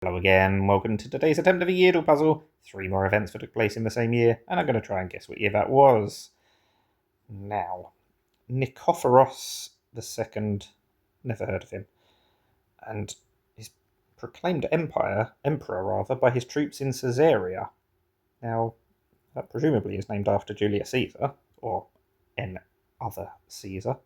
Hello again, welcome to today's attempt of a Yeardle puzzle. 3 more events that took place in the same year, and I'm going to try and guess what year that was. Now, Nikephoros II, never heard of him, and is proclaimed emperor by his troops in Caesarea. Now, that presumably is named after Julius Caesar, or any other Caesar,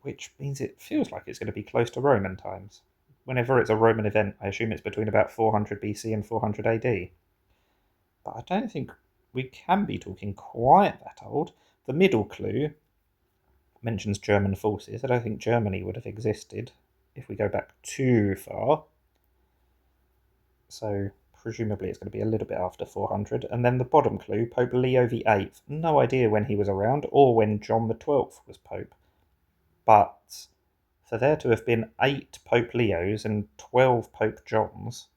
which means it feels like it's going to be close to Roman times. Whenever it's a Roman event, I assume it's between about 400 BC and 400 AD. But I don't think we can be talking quite that old. The middle clue mentions German forces. I don't think Germany would have existed if we go back too far. So presumably it's going to be a little bit after 400. And then the bottom clue, Pope Leo VIII. No idea when he was around or when John the XII was Pope. But for there to have been 8 Pope Leos and 12 Pope Johns,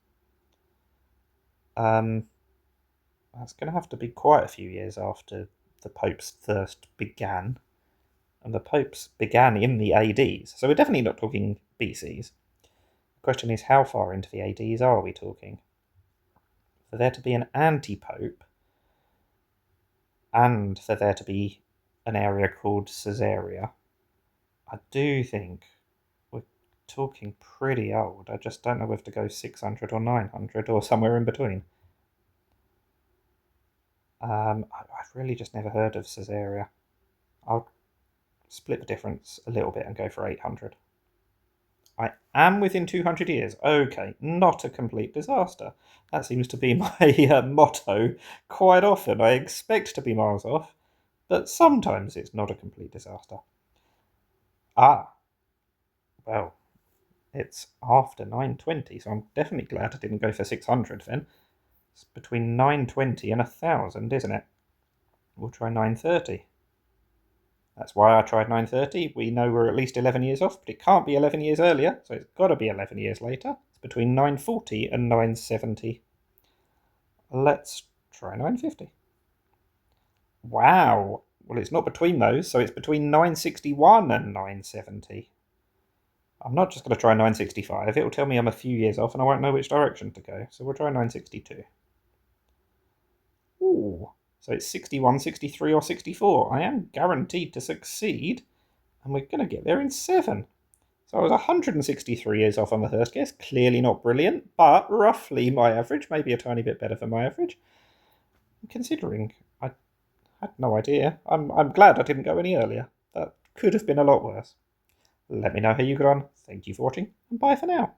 that's going to have to be quite a few years after the Pope's thirst began. And the Popes began in the ADs, so we're definitely not talking BCs. The question is, how far into the ADs are we talking? For there to be an anti-Pope, and for there to be an area called Caesarea, I do think we're talking pretty old. I just don't know whether to go 600 or 900 or somewhere in between. I've really just never heard of Caesarea. I'll split the difference a little bit and go for 800. I am within 200 years. Okay, not a complete disaster. That seems to be my motto quite often. I expect to be miles off, but sometimes it's not a complete disaster. Well, it's after 920, so I'm definitely glad I didn't go for 600 then. It's between 920 and 1000, isn't it? We'll try 930. That's why I tried 930. We know we're at least 11 years off, but it can't be 11 years earlier, so it's got to be 11 years later. It's between 940 and 970. Let's try 950. Wow. Well, it's not between those, so it's between 961 and 970. I'm not just going to try 965. It'll tell me I'm a few years off and I won't know which direction to go, so we'll try 962. Ooh. So it's 61, 63, or 64. I am guaranteed to succeed, and we're going to get there in 7. So I was 163 years off on the first guess. Clearly not brilliant, but roughly my average, maybe a tiny bit better than my average. Considering I had no idea, I'm glad I didn't go any earlier. That could have been a lot worse. Let me know how you got on. Thank you for watching, and bye for now.